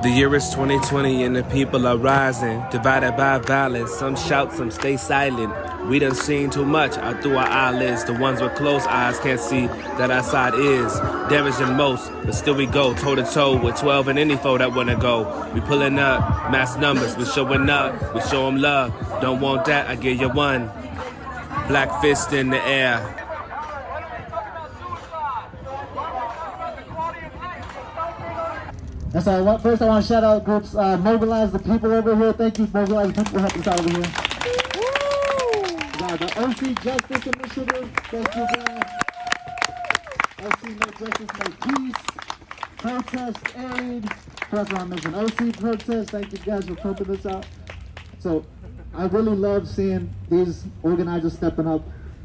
The year is 2020 and the people are rising, divided by violence. Some shout, some stay silent. We done seen too much out through our eyelids. The ones with closed eyes can't see that our side is damaging most, but still we go toe to toe with 12 and any foe that wanna go. We pulling up, mass numbers, we showing up, we show them love. Don't want that, I give you one. Black fist in the air. That's all. First, I want to shout out groups Mobilize the People over here. Thank you, Mobilize the People, for helping us out over here. The OC Justice Initiative. Thank you, guys. OC No Justice, No Peace. Protest Aid. That's what I mentioned. OC Protest. Thank you guys for helping us out. So, I really love seeing these organizers stepping up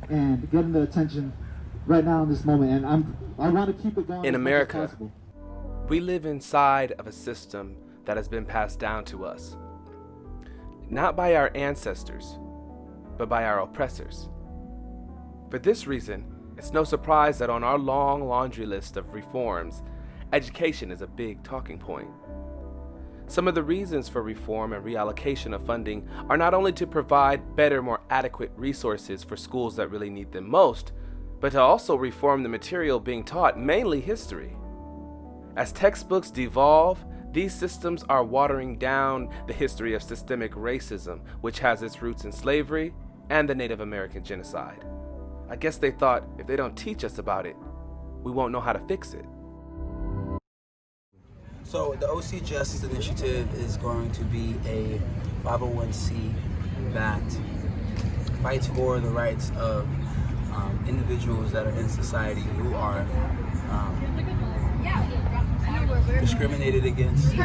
and getting the attention right now in this moment. And I want to keep it going in as America. much as possible. We live inside of a system that has been passed down to us, not by our ancestors, but by our oppressors. For this reason, it's no surprise that on our long laundry list of reforms, education is a big talking point. Some of the reasons for reform and reallocation of funding are not only to provide better, more adequate resources for schools that really need them most, but to also reform the material being taught, mainly history. As textbooks devolve, these systems are watering down the history of systemic racism, which has its roots in slavery and the Native American genocide. I guess they thought if they don't teach us about it, we won't know how to fix it. So the OC Justice Initiative is going to be a 501c that fights for the rights of individuals that are in society who are discriminated against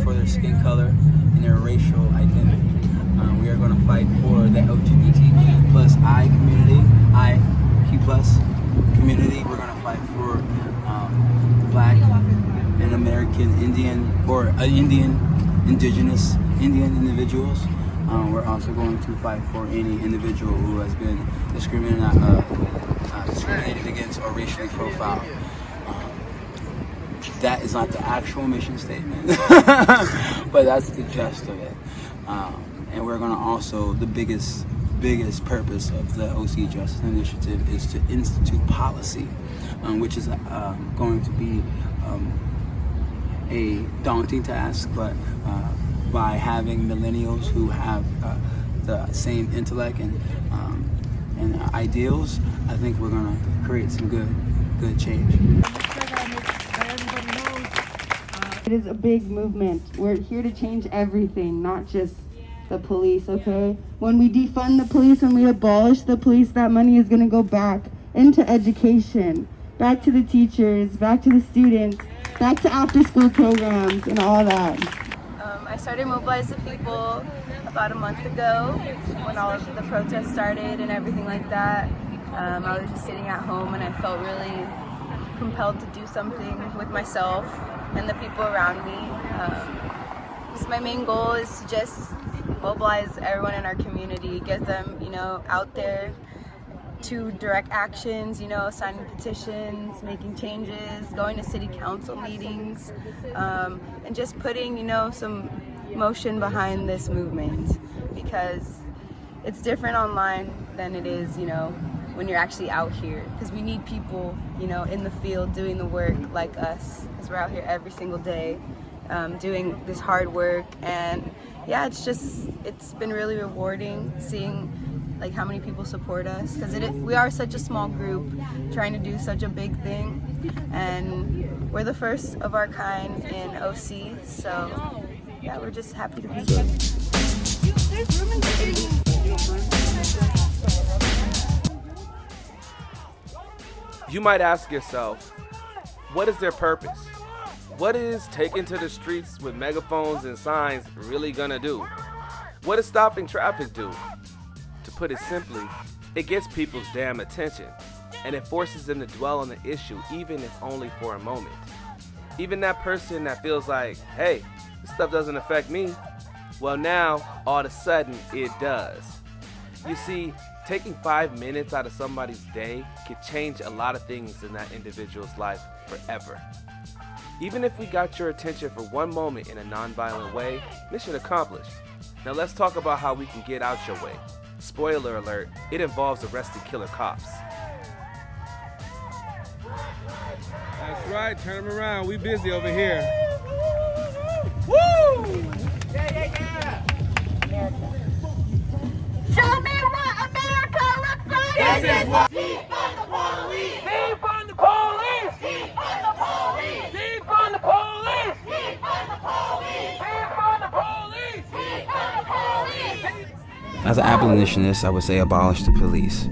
for their skin color and their racial identity. We are going to fight for the LGBT plus I community, IQ plus community. We're going to fight for Black and American Indian or indigenous Indian individuals. We're also going to fight for any individual who has been discriminated against or racially profiled. That is not the actual mission statement, but that's the gist of it. And we're going to also, the biggest purpose of the OC Justice Initiative is to institute policy, which is going to be a daunting task, but by having millennials who have the same intellect and ideals, I think we're going to create some good change. It is a big movement. We're here to change everything, not just the police, okay? When we defund the police, when we abolish the police, that money is going to go back into education, back to the teachers, back to the students, back to after-school programs and all that. I started Mobilize the People about a month ago when all of the protests started and everything like that. I was just sitting at home and I felt really compelled to do something with myself and the people around me. So my main goal is to just mobilize everyone in our community, get them, out there to direct actions, signing petitions, making changes, going to city council meetings, and just putting, some motion behind this movement, because it's different online than it is, when you're actually out here, because we need people, in the field doing the work like us, because we're out here every single day doing this hard work. And yeah, it's been really rewarding seeing like how many people support us, because we are such a small group trying to do such a big thing, and we're the first of our kind in OC, so yeah, we're just happy to be here. You might ask yourself, what is their purpose? What is taking to the streets with megaphones and signs really gonna do? What does stopping traffic do? To put it simply, it gets people's damn attention, and it forces them to dwell on the issue, even if only for a moment. Even that person that feels like, hey, this stuff doesn't affect me, well now, all of a sudden, it does. You see, taking 5 minutes out of somebody's day can change a lot of things in that individual's life forever. Even if we got your attention for one moment in a non-violent way, mission accomplished. Now let's talk about how we can get out your way. Spoiler alert, it involves arresting killer cops. That's right, turn them around. We busy over here. Woo! Show me what America looks like! This is what Defund the police! Defund the police! Defund the police! Defund the police! Defund the police! Defund the police! Defund the police! As an abolitionist, I would say abolish the police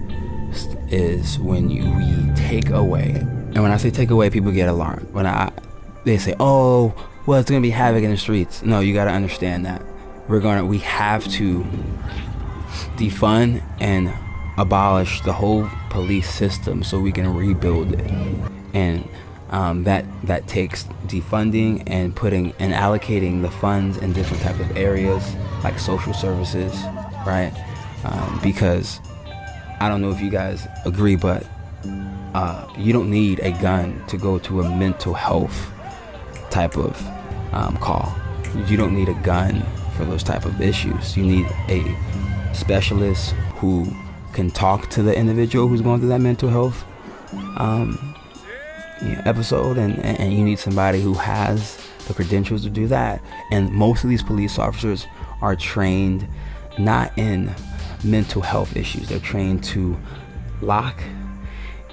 is when we take away. And when I say take away, people get alarmed. They say, oh, well, it's going to be havoc in the streets. No, you got to understand that. We have to defund and abolish the whole police system so we can rebuild it. And that takes defunding and allocating the funds in different types of areas like social services, right? Because I don't know if you guys agree, but you don't need a gun to go to a mental health type of call. You don't need a gun for those type of issues. You need a specialist who can talk to the individual who's going through that mental health episode, and you need somebody who has the credentials to do that. And most of these police officers are trained not in mental health issues. They're trained to lock,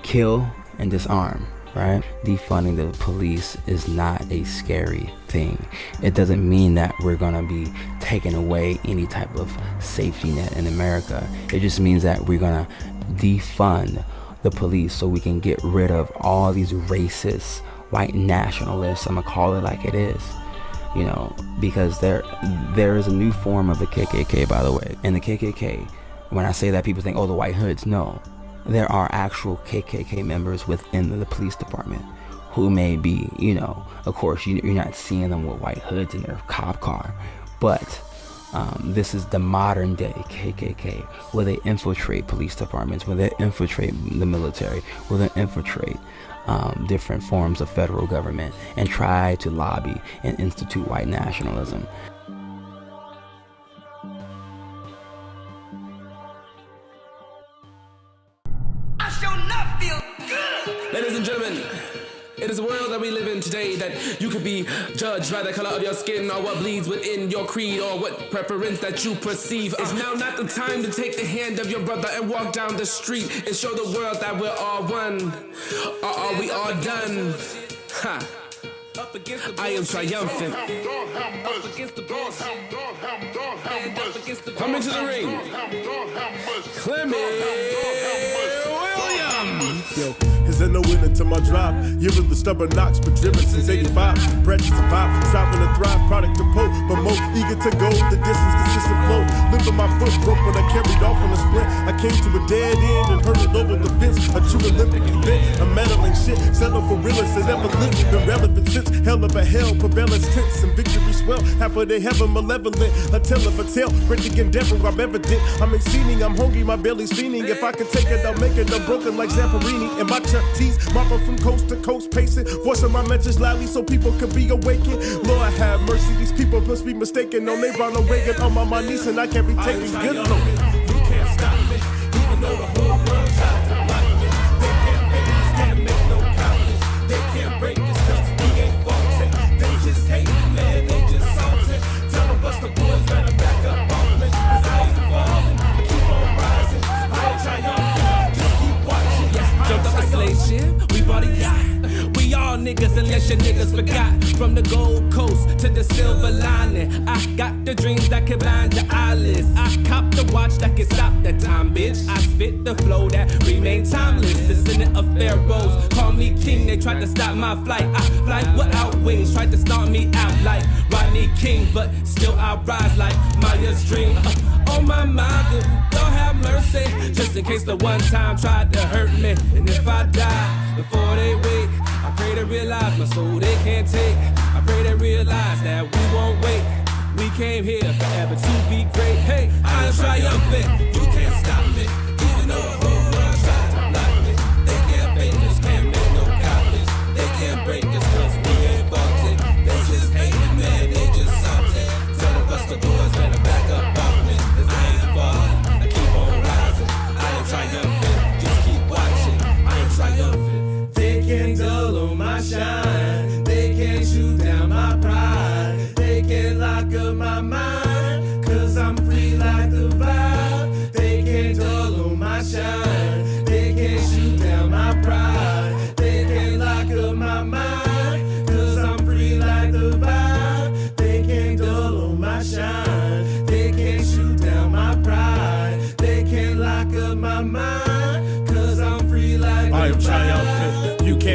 kill, and disarm, right? Defunding the police is not a scary thing. It doesn't mean that we're gonna be taking away any type of safety net in America. It just means that we're gonna defund the police so we can get rid of all these racist white nationalists. I'm gonna call it like it is, because there is a new form of the KKK, by the way. And the KKK, when I say that, people think, oh, the white hoods. No, there are actual KKK members within the police department who may be, of course, you're not seeing them with white hoods in their cop car, but this is the modern day KKK, where they infiltrate police departments, where they infiltrate the military, where they infiltrate different forms of federal government and try to lobby and institute white nationalism. I shall not feel good! Ladies and gentlemen, it is a world that we live in today that you could be judged by the color of your skin or what bleeds within your creed or what preference that you perceive. It's now not the time to take the hand of your brother and walk down the street and show the world that we're all one. Or are we all done? Ha! I am triumphant. Coming to the ring, Clement Williams. Yo, is there no winner to my drive? You're the stubborn knocks, but driven since 85. Bred to survive, striving to thrive, product to pull, but more eager to go the distance, consistent flow. Living my foot broke when I carried off on a split. I came to a dead end and hurried over the fence. A true Olympic event, a medaling shit. Settle for realists that never lived, been relevant since hell of a hell, prevalence tense and victory swell. Half of the heaven malevolent, a tale of a tale. Great the endeavor, I'm evident. I'm exceeding, I'm hungry, my belly's fiending. If I can take it, I'll make it. I'm broken like Zamperini. And my Chuck T's, marking from coast to coast, pacing, voicing my message loudly so people can be awakened. Lord have mercy, these people must be mistaken. On they Ronald Reagan, I'm on my knees and I can't be taking good look. You can't stop me, even though the whole world tried to block me. They can't make us, can't make no comments. They can't break us cause we ain't faulted. They just hate me, man, they just salted. Tell them bust the boys, better back up on me. Cause I ain't falling, I keep on rising. I ain't triumphant, just keep watching. Yeah, jumped up a slave ship, we bought a yacht. We all niggas unless your niggas forgot. From the Gold Coast to the silver lining, I got the dreams that can blind your eyelids. I cop the watch that can stop the time, bitch. I spit the flow that remain timeless. Descendant of pharaohs, call me king. They tried to stop my flight. I fly without wings, tried to start me out like Rodney King, but still I rise like Maya's dream. Oh my mind, Lord have mercy. Just in case the one time tried to hurt me. And if I die before they wake, I pray to realize my soul they can't take. I pray to realize that we won't wait. We came here forever to be great. Hey, I am triumphant. You can't stop me, even though the whole world tried to block me. They can't fake us, can't make no copies. They can't break us cause we ain't bought.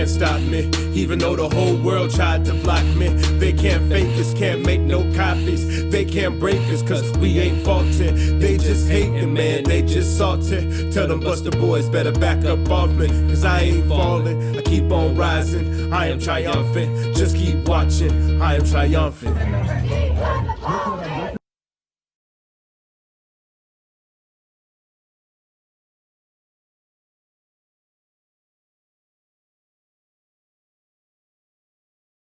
can't stop me. Even though the whole world tried to block me, they can't fake us, can't make no copies. They can't break us, cause we ain't faulty. They just hating, man, they just salty. Tell them Buster boys better back up off me, cause I ain't falling, I keep on rising. I am triumphant, just keep watching, I am triumphant.